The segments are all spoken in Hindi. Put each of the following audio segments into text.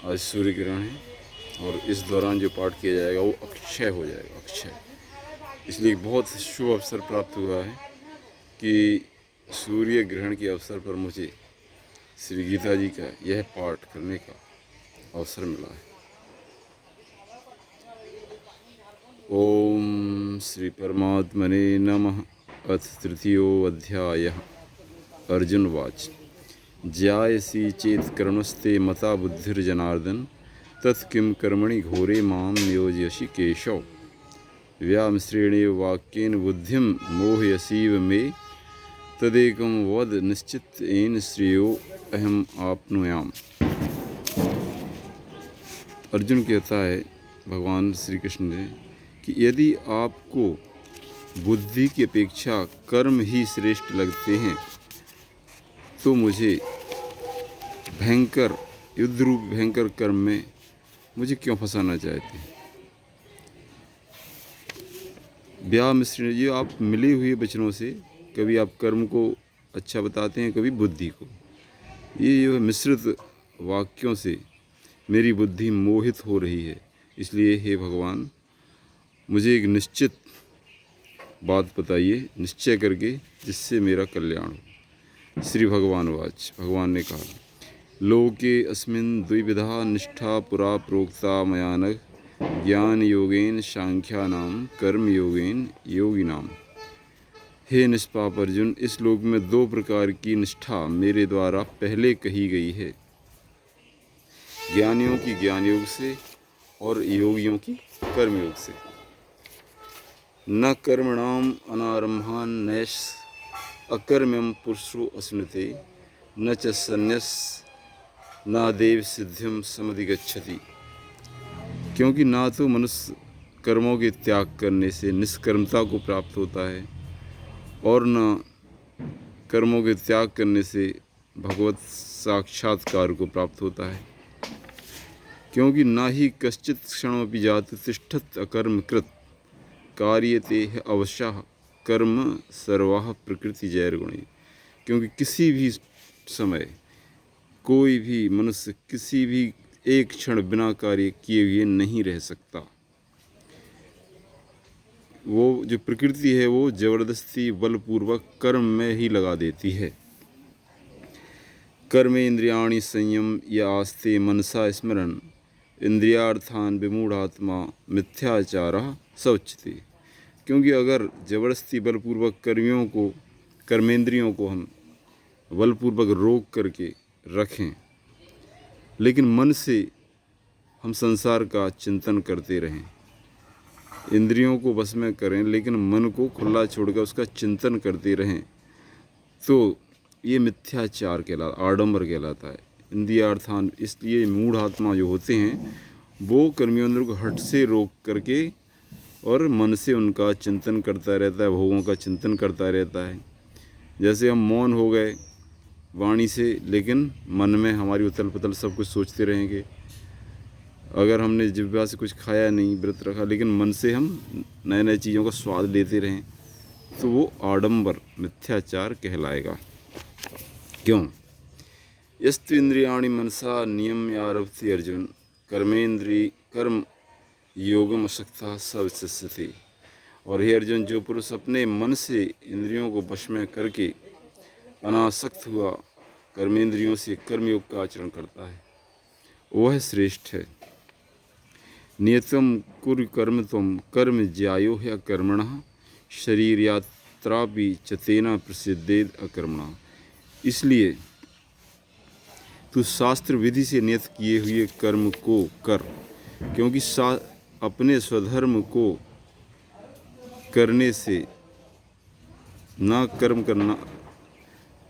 आज सूर्य ग्रहण है और इस दौरान जो पाठ किया जाएगा वो अक्षय हो जाएगा, अक्षय। इसलिए बहुत शुभ अवसर प्राप्त हुआ है कि सूर्य ग्रहण के अवसर पर मुझे श्री गीता जी का यह पाठ करने का अवसर मिला है। ओम श्री परमात्मने नमः। अथ तृतीयोऽध्यायः। अर्जुनवाच। ज्यायसि चेत् कर्मस्ते मता बुद्धिर्जनार्दन तत्किं कर्मणि घोरे मां नियोजयसि केशव। व्यामिश्रेणेव वाक्येन बुद्धिं मोहयसीव मे तदेकं वद निश्चितेन श्रेयो अहम आपनुयाम। अर्जुन कहता है भगवान श्री कृष्ण ने कि यदि आपको बुद्धि की अपेक्षा कर्म ही श्रेष्ठ लगते हैं तो मुझे भयंकर युद्ध रूप भयंकर कर्म में मुझे क्यों फंसाना चाहते हैं। ब्याह मिश्रण, ये आप मिले हुए वचनों से कभी आप कर्म को अच्छा बताते हैं, कभी बुद्धि को। ये जो मिश्रित वाक्यों से मेरी बुद्धि मोहित हो रही है। इसलिए हे भगवान, मुझे एक निश्चित बात बताइए, निश्चय करके, जिससे मेरा कल्याण हो। श्री भगवान वाच। भगवान ने कहा, लोके अस्मिन् द्विविधा निष्ठा पुरा प्रोक्ता मया नघ ज्ञान योगेन सांख्यानाम कर्म योगेन योगिनाम। हे निष्पाप अर्जुन, इस लोक में दो प्रकार की निष्ठा मेरे द्वारा पहले कही गई है, ज्ञानियों की ज्ञान योग से और योगियों की कर्म योग से। न कर्मणाम अनारंभान नैष अकर्म्यम पुरुषो अश्नुते न च संन्यास न देव सिद्धिम समधिगच्छति। क्योंकि ना तो मनुष्य कर्मों के त्याग करने से निष्कर्मता को प्राप्त होता है और न कर्मों के त्याग करने से भगवत साक्षात्कार को प्राप्त होता है। क्योंकि ना ही कश्चित क्षणमपि जातु तिष्ठत् अकर्म कृत कार्यते अवश्यः कर्म सर्वाः प्रकृति जैर्गुणे। क्योंकि किसी भी समय कोई भी मनुष्य किसी भी एक क्षण बिना कार्य किए हुए नहीं रह सकता। वो जो प्रकृति है वो जबरदस्ती बलपूर्वक कर्म में ही लगा देती है। कर्मे इंद्रियाणि संयम या आस्ते मनसा स्मरण इंद्रियार्थान विमूढ़ात्मा मिथ्याचारः स उच्यते। क्योंकि अगर जबरदस्ती बलपूर्वक कर्मेंद्रियों को हम बलपूर्वक रोक करके रखें, लेकिन मन से हम संसार का चिंतन करते रहें, इंद्रियों को बस में करें लेकिन मन को खुला छोड़कर उसका चिंतन करते रहें, तो ये मिथ्याचार कहलाता, आडंबर कहलाता है। इंद्रियार्थान, इसलिए मूढ़ आत्मा जो होते हैं वो कर्मेंद्रियों को हट से रोक करके और मन से उनका चिंतन करता रहता है, भोगों का चिंतन करता रहता है। जैसे हम मौन हो गए वाणी से, लेकिन मन में हमारी उथल पुथल सब कुछ सोचते रहेंगे। अगर हमने जिह्वा से कुछ खाया नहीं, व्रत रखा, लेकिन मन से हम नए नए चीज़ों का स्वाद लेते रहें, तो वो आडंबर मिथ्याचार कहलाएगा। क्यों? यस्तु इंद्रियाणि मनसा नियम्य आरभते अर्जुन कर्म योगम अशक्तः स विशिष्यते। और हे अर्जुन, जो पुरुष अपने मन से इंद्रियों को वश में करके अनासक्त हुआ कर्मेंद्रियों से कर्मयोग का आचरण करता है, वह श्रेष्ठ है। नियतम कुरु कर्म त्वं कर्म ज्यायो ह्य कर्मणः शरीर यात्रापि चतेना प्रसिद्धेद अकर्मणः। इसलिए तू शास्त्र विधि से नियत किए हुए कर्म को कर, क्योंकि अपने स्वधर्म को करने से ना कर्म करना,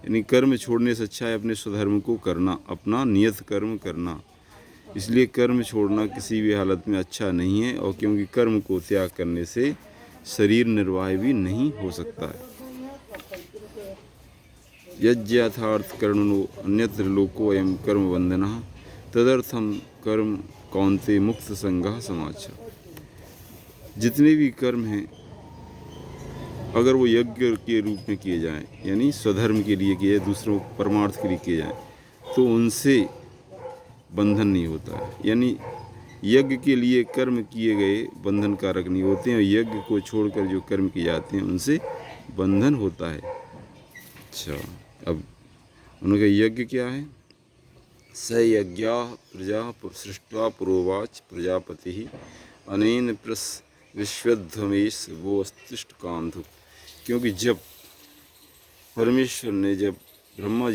यानी कर्म छोड़ने से अच्छा है अपने स्वधर्म को करना, अपना नियत कर्म करना। इसलिए कर्म छोड़ना किसी भी हालत में अच्छा नहीं है, और क्योंकि कर्म को त्याग करने से शरीर निर्वाह भी नहीं हो सकता है। यज्ञार्थार्थ कर्मणो अन्यत्र लोको अयं कर्म बंधनः तदर्थम कर्म कौन्ते मुक्त संगः समाच। जितने भी कर्म हैं, अगर वो यज्ञ के रूप में किए जाएं, यानी स्वधर्म के लिए किए, दूसरों परमार्थ के लिए किए जाएं, तो उनसे बंधन नहीं होता है। यानी यज्ञ के लिए कर्म किए गए बंधन कारक नहीं होते हैं, और यज्ञ को छोड़कर जो कर्म किए जाते हैं उनसे बंधन होता है। अच्छा, अब उनका यज्ञ क्या है? स यज्ञाः प्रजा सृष्ट्वा पुरोवाच प्रजापति अनेन विश्वध्वमेश वो अस्तिष्ठ कांधु। क्योंकि जब परमेश्वर ने जब ब्रह्मा